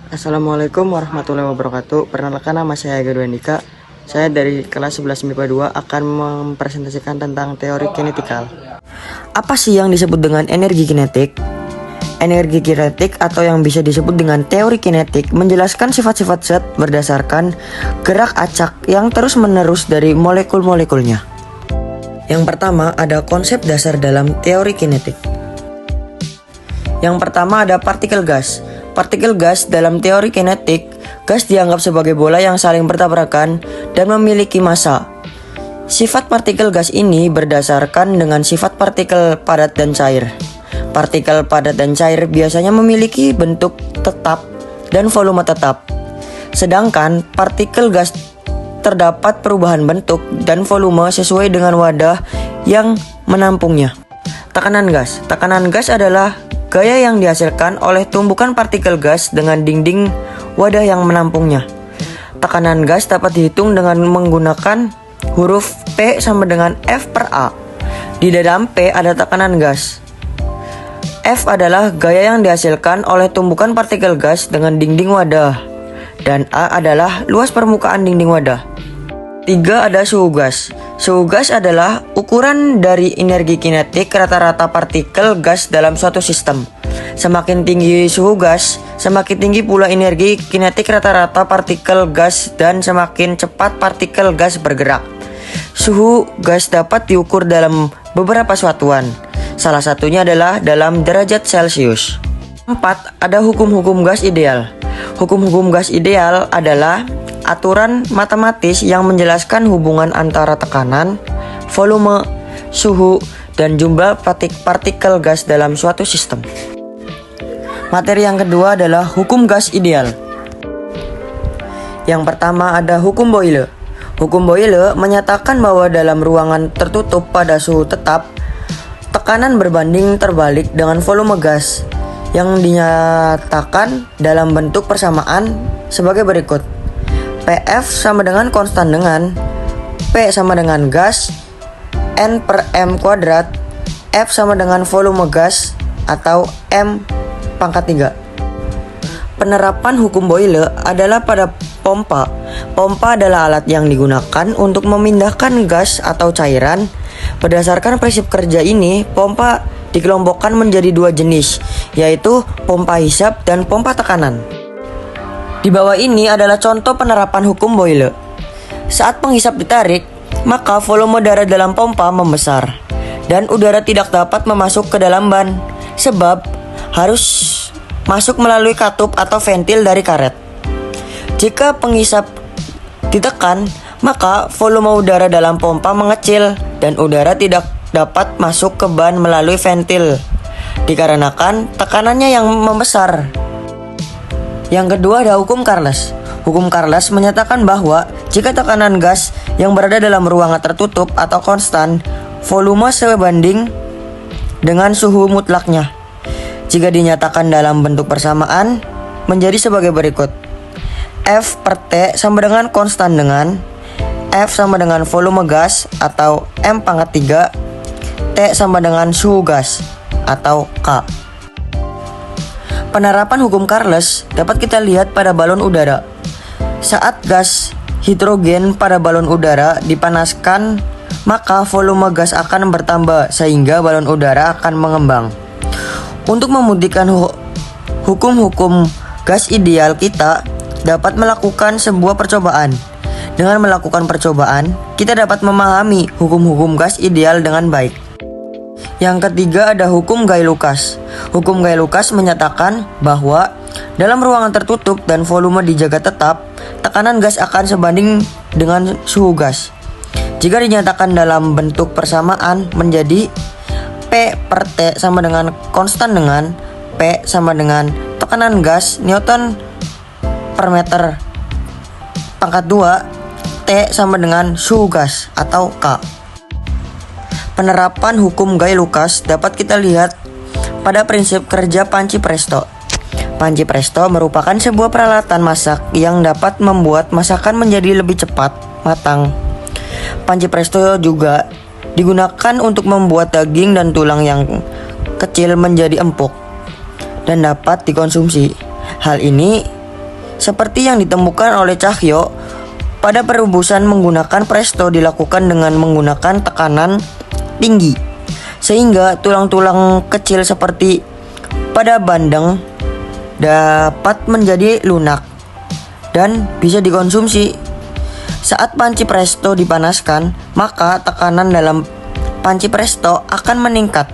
Assalamualaikum warahmatullahi wabarakatuh. Perkenalkan, nama saya Ega Dwendika. Saya dari kelas 11 MIPA 2 akan mempresentasikan tentang teori kinetikal. Apa sih yang disebut dengan energi kinetik? Energi kinetik atau yang bisa disebut dengan teori kinetik menjelaskan sifat-sifat zat berdasarkan gerak acak yang terus-menerus dari molekul-molekulnya. Yang pertama ada konsep dasar dalam teori kinetik. Yang pertama ada partikel gas. Partikel gas dalam teori kinetik, gas dianggap sebagai bola yang saling bertabrakan dan memiliki massa. Sifat partikel gas ini berdasarkan dengan sifat partikel padat dan cair. Partikel padat dan cair biasanya memiliki bentuk tetap dan volume tetap. Sedangkan partikel gas terdapat perubahan bentuk dan volume sesuai dengan wadah yang menampungnya. Tekanan gas. Tekanan gas adalah gaya yang dihasilkan oleh tumbukan partikel gas dengan dinding wadah yang menampungnya. Tekanan gas dapat dihitung dengan menggunakan huruf P sama dengan F per A. Di dalam P ada tekanan gas. F adalah gaya yang dihasilkan oleh tumbukan partikel gas dengan dinding wadah. Dan A adalah luas permukaan dinding wadah. 3 ada suhu gas. Suhu gas adalah ukuran dari energi kinetik rata-rata partikel gas dalam suatu sistem. Semakin tinggi suhu gas, semakin tinggi pula energi kinetik rata-rata partikel gas dan semakin cepat partikel gas bergerak. Suhu gas dapat diukur dalam beberapa satuan. Salah satunya adalah dalam derajat Celcius. 4 ada hukum-hukum gas ideal. Hukum-hukum gas ideal adalah aturan matematis yang menjelaskan hubungan antara tekanan, volume, suhu, dan jumlah partikel gas dalam suatu sistem. Materi yang kedua adalah hukum gas ideal. Yang pertama ada hukum Boyle. Hukum Boyle menyatakan bahwa dalam ruangan tertutup pada suhu tetap, tekanan berbanding terbalik dengan volume gas yang dinyatakan dalam bentuk persamaan sebagai berikut. PF sama dengan konstan dengan P sama dengan gas N per M kuadrat, F sama dengan volume gas atau M pangkat 3. Penerapan hukum Boyle adalah pada pompa. Pompa adalah alat yang digunakan untuk memindahkan gas atau cairan. Berdasarkan prinsip kerja ini, pompa dikelompokkan menjadi 2 jenis, yaitu pompa hisap dan pompa tekanan. Di bawah ini adalah contoh penerapan hukum Boyle. Saat penghisap ditarik, maka volume udara dalam pompa membesar dan udara tidak dapat memasuk ke dalam ban sebab harus masuk melalui katup atau ventil dari karet. Jika penghisap ditekan, maka volume udara dalam pompa mengecil dan udara tidak dapat masuk ke ban melalui ventil dikarenakan tekanannya yang membesar. Yang kedua ada hukum Carles. Hukum Carles menyatakan bahwa jika tekanan gas yang berada dalam ruangan tertutup atau konstan, volume sebanding dengan suhu mutlaknya. Jika dinyatakan dalam bentuk persamaan, menjadi sebagai berikut. F per T sama dengan konstan dengan F sama dengan volume gas atau M pangkat 3, T sama dengan suhu gas atau K. Penerapan hukum Carles dapat kita lihat pada balon udara. Saat gas hidrogen pada balon udara dipanaskan, maka volume gas akan bertambah sehingga balon udara akan mengembang. Untuk membuktikan hukum-hukum gas ideal, kita dapat melakukan sebuah percobaan. Dengan melakukan percobaan, kita dapat memahami hukum-hukum gas ideal dengan baik. Yang ketiga ada hukum Gay-Lucas. Hukum Gay-Lucas menyatakan bahwa dalam ruangan tertutup dan volume dijaga tetap, tekanan gas akan sebanding dengan suhu gas. Jika dinyatakan dalam bentuk persamaan, menjadi P per T sama dengan konstan dengan P sama dengan tekanan gas Newton per meter pangkat 2, T sama dengan suhu gas atau K. Penerapan hukum Gay-Lucas dapat kita lihat pada prinsip kerja panci presto. Panci presto merupakan sebuah peralatan masak yang dapat membuat masakan menjadi lebih cepat matang. Panci presto juga digunakan untuk membuat daging dan tulang yang kecil menjadi empuk. dan dapat dikonsumsi. Hal ini seperti yang ditemukan oleh Cahyo pada perebusan menggunakan presto dilakukan dengan menggunakan tekanan tinggi, sehingga tulang-tulang kecil seperti pada bandeng dapat menjadi lunak dan bisa dikonsumsi. Saat panci presto dipanaskan, maka tekanan dalam panci presto akan meningkat